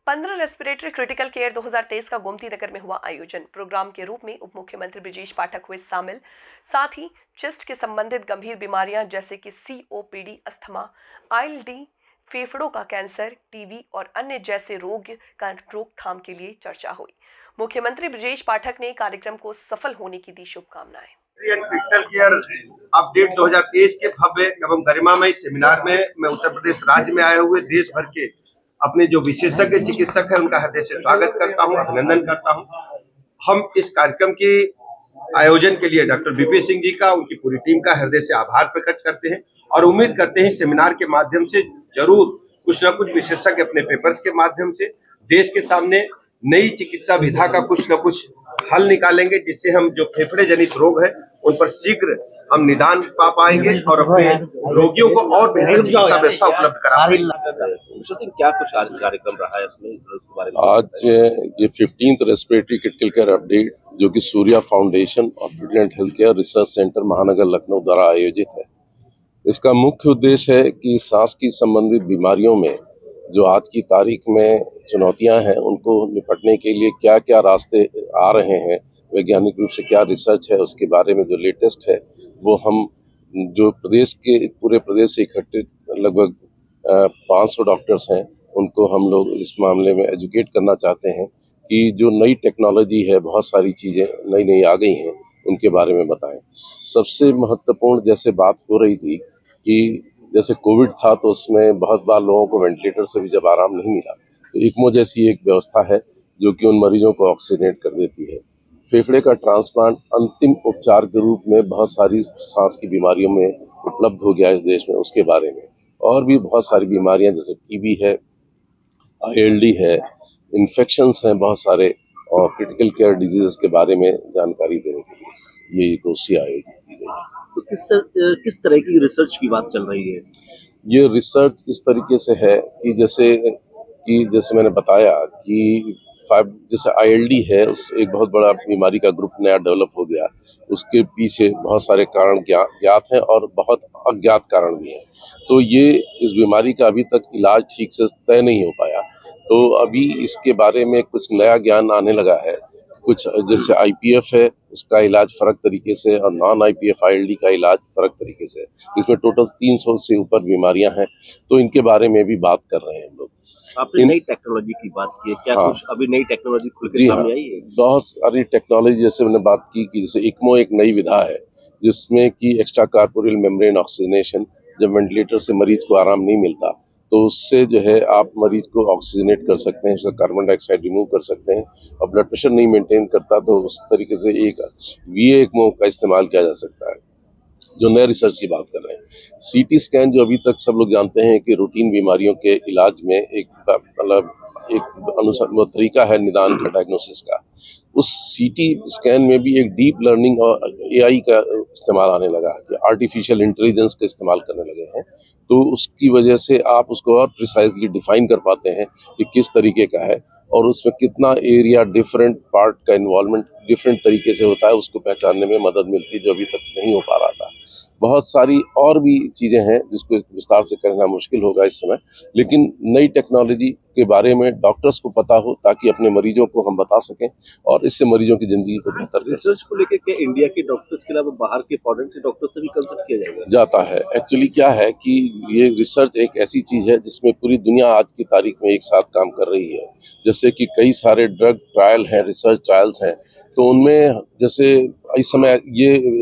15 respiratory critical care 2023 का गोमती नगर में हुआ आयोजन। प्रोग्राम के रूप में उप मुख्यमंत्री ब्रिजेश पाठक हुए शामिल। साथ ही चेस्ट के संबंधित गंभीर बीमारियां जैसे कि COPD, अस्थमा, ILD, फेफड़ों का कैंसर, टीबी और अन्य जैसे रोग का रोकथाम के लिए चर्चा हुई। मुख्यमंत्री ब्रिजेश पाठक ने कार्यक्रम को सफल होने की दी शुभकामनाएं। क्रिटिकल केयर अपडेट 2023 के भव्य एवं गरिमामय सेमिनार में मैं उत्तर प्रदेश राज्य में आए हुए देश भर के अपने जो विशेषज्ञ चिकित्सक हैं उनका हृदय से स्वागत करता हूं, अभिनंदन करता हूं। हम इस कार्यक्रम के आयोजन के लिए डॉक्टर बीपी सिंह जी का, उनकी पूरी टीम का हृदय से आभार प्रकट करते हैं और उम्मीद करते हैं सेमिनार के माध्यम से जरूर कुछ न कुछ विशेषज्ञ अपने पेपर्स के माध्यम से देश के सामने नई चिकित्सा विधा का कुछ न कुछ हल निकालेंगे, जिससे हम जो फेफड़े जनित रोग है उन पर शीघ्र हम निदान पा पाएंगे और अपने रोगियों को और बेहतर चिकित्सा व्यवस्था उपलब्ध करा पाएंगे। क्या कुछ कार्यक्रम रहा है उसमें, उसके बारे में? आज ये 15th respiratory critical care update जो कि सूर्या फाउंडेशन और brilliant health care research centre महानगर लखनऊ द्वारा आयोजित है। इसका मुख्य उद्देश्य है कि सांस की संबंधित बीमारियों में जो आज की तारीख में चुनौतियां हैं उनको निपटने के लिए क्या क्या रास्ते आ रहे हैं, वैज्ञानिक रूप से क्या रिसर्च है, उसके बारे में जो लेटेस्ट है वो हम जो प्रदेश के पूरे प्रदेश से इकट्ठे लगभग 500 डॉक्टर्स हैं उनको हम लोग इस मामले में एजुकेट करना चाहते हैं कि जो नई टेक्नोलॉजी है, बहुत सारी चीज़ें नई नई आ गई हैं, उनके बारे में बताएं। सबसे महत्वपूर्ण जैसे बात हो रही थी कि जैसे कोविड था तो उसमें बहुत बार लोगों को वेंटिलेटर से भी जब आराम नहीं मिला तो इक्मो जैसी एक व्यवस्था है जो कि उन मरीजों को ऑक्सीजनेट कर देती है। फेफड़े का ट्रांसप्लांट अंतिम उपचार के रूप में बहुत सारी सांस की बीमारियों में उपलब्ध हो गया इस देश में, उसके बारे में और भी बहुत सारी बीमारियां जैसे टीबी है, ILD है, इन्फेक्शंस हैं बहुत सारे, और क्रिटिकल केयर डिजीज़ के बारे में जानकारी देने के लिए ये गोष्ठी आयोजित की गई है। तो किस तरह की रिसर्च की बात चल रही है? ये रिसर्च इस तरीके से है कि जैसे मैंने बताया कि जैसे ILD है, उस एक बहुत बड़ा बीमारी का ग्रुप नया डेवलप हो गया। उसके पीछे बहुत सारे कारण ज्ञात हैं और बहुत अज्ञात कारण भी हैं। तो ये इस बीमारी का अभी तक इलाज ठीक से तय नहीं हो पाया, तो अभी इसके बारे में कुछ नया ज्ञान आने लगा है। कुछ जैसे IPF है उसका इलाज फर्क तरीके से और नॉन IPF ILD का इलाज फर्क तरीके से। इसमें टोटल 300 से ऊपर बीमारियां हैं, तो इनके बारे में भी बात कर रहे हैं हम लोग। आपने नई टेक्नोलॉजी की बात की है, क्या कुछ अभी नई टेक्नोलॉजी खुल के सामने आई है? बहुत सारी टेक्नोलॉजी जैसे मैंने बात की कि जैसे इक्मो एक नई विधा है जिसमें कि एक्स्ट्रा कार्पोरियल मेम्ब्रेन ऑक्सीजनेशन, जब वेंटिलेटर से मरीज को आराम नहीं मिलता तो उससे जो है आप मरीज को ऑक्सीजनेट कर सकते हैं, उसका कार्बन डाइऑक्साइड रिमूव कर सकते हैं और ब्लड प्रेशर नहीं मेंटेन करता तो उस तरीके से एक VA इक्मो का इस्तेमाल किया जा सकता है, जो नए रिसर्च की बात कर रहे हैं। CT स्कैन जो अभी तक सब लोग जानते हैं कि रूटीन बीमारियों के इलाज में एक मतलब एक तरीका है निदान का, डायग्नोसिस का। उस CT स्कैन में भी एक डीप लर्निंग और AI का इस्तेमाल आने लगा है कि आर्टिफिशियल इंटेलिजेंस का इस्तेमाल करने लगे हैं, तो उसकी वजह से आप उसको और प्रिसाइजली डिफाइन कर पाते हैं कि किस तरीके का है और उसमें कितना एरिया, डिफरेंट पार्ट का इन्वॉल्वमेंट डिफरेंट तरीके से होता है, उसको पहचानने में मदद मिलती है जो अभी तक नहीं हो पा रहा था। बहुत सारी और भी चीज़ें हैं जिसको विस्तार से करना मुश्किल होगा इस समय, लेकिन नई टेक्नोलॉजी के बारे में डॉक्टर्स को पता हो ताकि अपने मरीजों को हम बता सकें और इससे मरीजों की जिंदगी को बेहतर रिसर्च को लेकर के इंडिया के डॉक्टर्स के अलावा बाहर के फॉरेन के डॉक्टर से भी कंसल्ट किया जाता है। एक्चुअली क्या है कि ये रिसर्च एक ऐसी चीज़ है जिसमें पूरी दुनिया आज की तारीख में एक साथ काम कर रही है। जैसे कि कई सारे ड्रग ट्रायल हैं, रिसर्च ट्रायल्स हैं, तो उनमें जैसे इस समय ये एक